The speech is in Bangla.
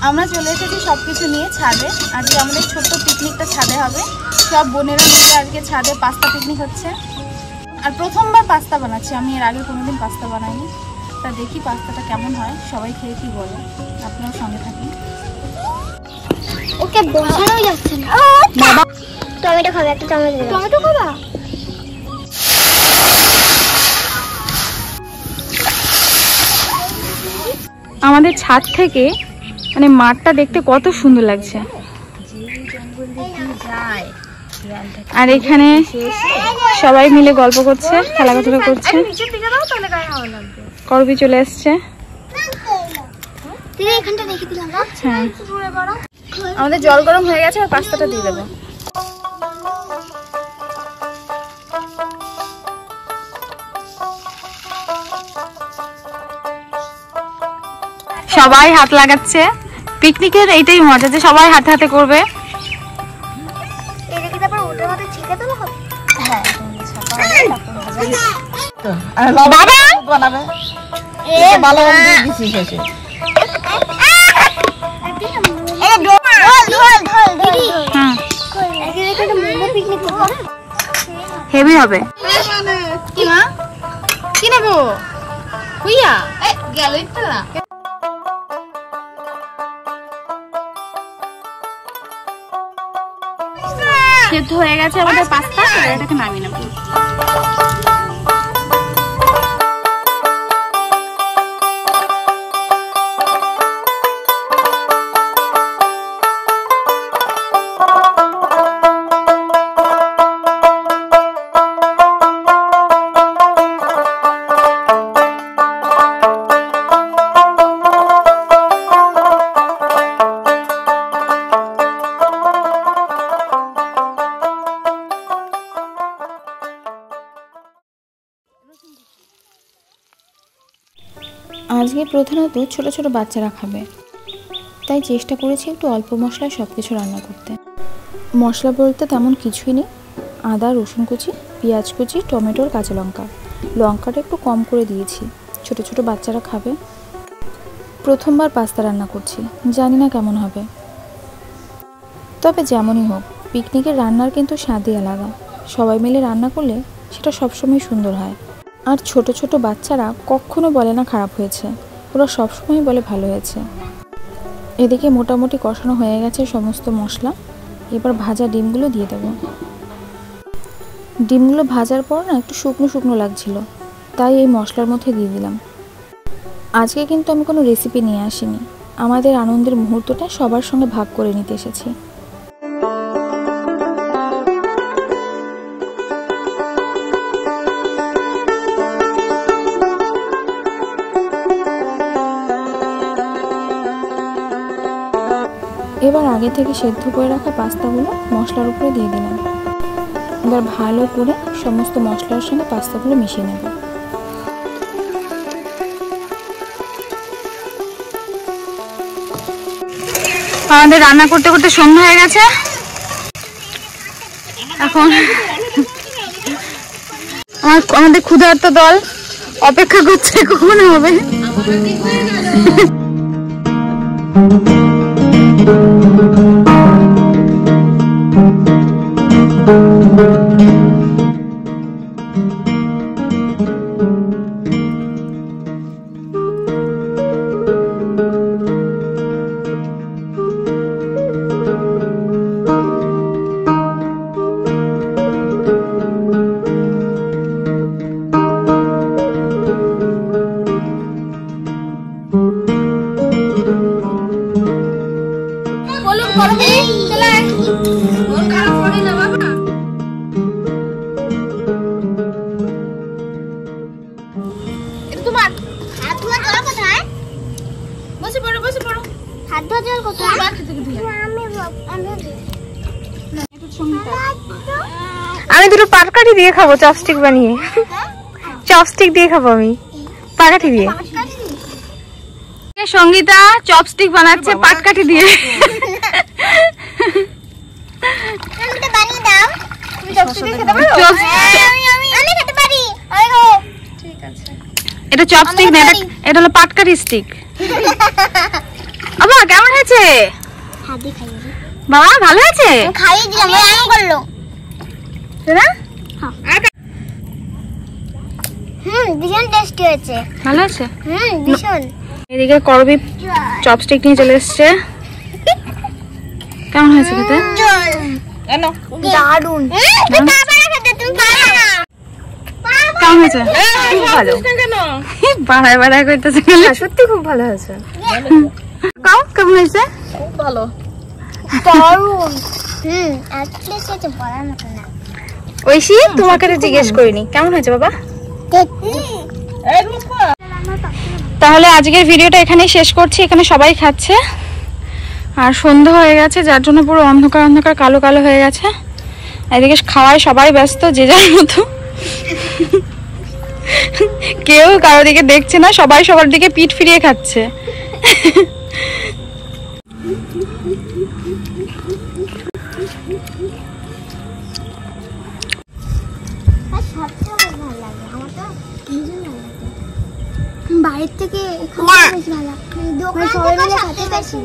আমরা চলে এসেছি সবকিছু নিয়ে ছাদে। আজকে আমাদের ছোট্ট পিকনিকটা ছাদে হবে। সব বোনেরা মিলে আজকে ছাদে পাস্তা পিকনিক হচ্ছে। আর প্রথমবার পাস্তা বানাচ্ছি, আমি এর আগে কোনোদিন পাস্তা বানাইনি। তা দেখি পাস্তাটা কেমন হয়, সবাই খেয়ে কি বলে। আপনার সঙ্গে থাকি। ওকে বসানো যাচ্ছে না। বাবা টমেটো খাবে, একটা টমেটো খাবা? আমাদের ছাদ থেকে মানে মাঠটা দেখতে কত সুন্দর লাগছে। আর এখানে সবাই মিলে গল্প করছে, খেলাধুলা করছে। করবি চলে আসছে। হ্যাঁ, আমাদের জল গরম হয়ে গেছে, আর পাস্তাটা দিয়ে দেবো। সবাই হাত লাগাচ্ছে। পিকনিকের এইটাই মজা যে সবাই হাতে হাতে করবে। হেভি হবে। কি মা কি নেবো? সেদ্ধ হয়ে গেছে আমাদের পাস্তা, এটাকে নামিয়ে নেব। আজকে প্রধানত ছোট ছোট বাচ্চারা খাবে, তাই চেষ্টা করেছি একটু অল্প মশলায় সব কিছু রান্না করতে। মশলা বলতে তেমন কিছুই নেই, আদা, রসুন কুচি, পেঁয়াজ কুচি, টমেটোর, কাঁচা লঙ্কা। লঙ্কাটা একটু কম করে দিয়েছি, ছোট ছোট বাচ্চারা খাবে। প্রথমবার পাস্তা রান্না করছি, জানি না কেমন হবে। তবে যেমনই হোক, পিকনিকের রান্নার কিন্তু স্বাদই আলাদা। সবাই মিলে রান্না করলে সেটা সবসময় সুন্দর হয়। আর ছোট ছোট বাচ্চারা কখনো বলে না খারাপ হয়েছে, ওরা সবসময় বলে ভালো হয়েছে। এদিকে মোটামুটি কষানো হয়ে গেছে সমস্ত মশলা। এবার ভাজা ডিমগুলো দিয়ে দেব। ডিমগুলো ভাজার পর না একটু শুকনো শুকনো লাগছিল, তাই এই মশলার মধ্যে দিয়ে দিলাম। আজকে কিন্তু আমি কোনো রেসিপি নিয়ে আসিনি, আমাদের আনন্দের মুহূর্তটা সবার সঙ্গে ভাগ করে নিতে এসেছি। এবার আগে থেকে সেদ্ধ করে রাখা পাস্তাগুলো মশলার উপরে দিয়ে দিলাম। এবার ভালো করে সমস্ত মশলার সঙ্গে পাস্তাগুলো মিশিয়ে নেব। আমাদের রান্না করতে করতে সন্ধ্যা হয়ে গেছে। এখন আমাদের ক্ষুধার্ত দল অপেক্ষা করছে কখন হবে। আমি দুটো পাটকাঠি দিয়ে খাবো, চপস্টিক বানিয়ে। চপস্টিক দিয়ে খাবো আমি, পাটকাঠি দিয়ে। সঙ্গীতা চপস্টিক বানাচ্ছে পাটকাঠি দিয়ে। এটা চপস্টিক না, এটা হলো পাটকাঠি স্টিক। বাবা কেমন হয়েছে? হাদি খাইয়ে বাবা ভালো হয়েছে? খাইয়ে দিলাম এমন করলো না ভীষণ টেস্টি হয়েছে ভালো আছে। ভীষণ এদিকে করবি চপস্টিক নিয়ে চলে এসছে। কেমন হয়েছে খেতে? দারুন কেমন হয়েছে? খুব ভালো। বাড়ায় বাড়ায় করতেছে সত্যি খুব ভালো হয়েছে। কেমন হয়েছে? দারুন আসলে সেটা বলার মতো না ঐশী তোমাকে তো জিজ্ঞেস করিনি কেমন হয়েছে বাবা। তাহলে আজকের ভিডিওটা এখানেই শেষ করছি। এখানে সবাই খাচ্ছে আর সন্ধ্যা হয়ে গেছে যার জন্য পুরো অন্ধকার অন্ধকার কালো কালো হয়ে গেছে। এদিকে খাওয়ায় সবাই ব্যস্ত যে যার মতো, কেউ কারো দিকে দেখছে না, সবাই সবার দিকে পিঠ ফিরিয়ে খাচ্ছে। বাইরের থেকে বেশ ভালো লাগে সবাই মিলে খেতে পারছি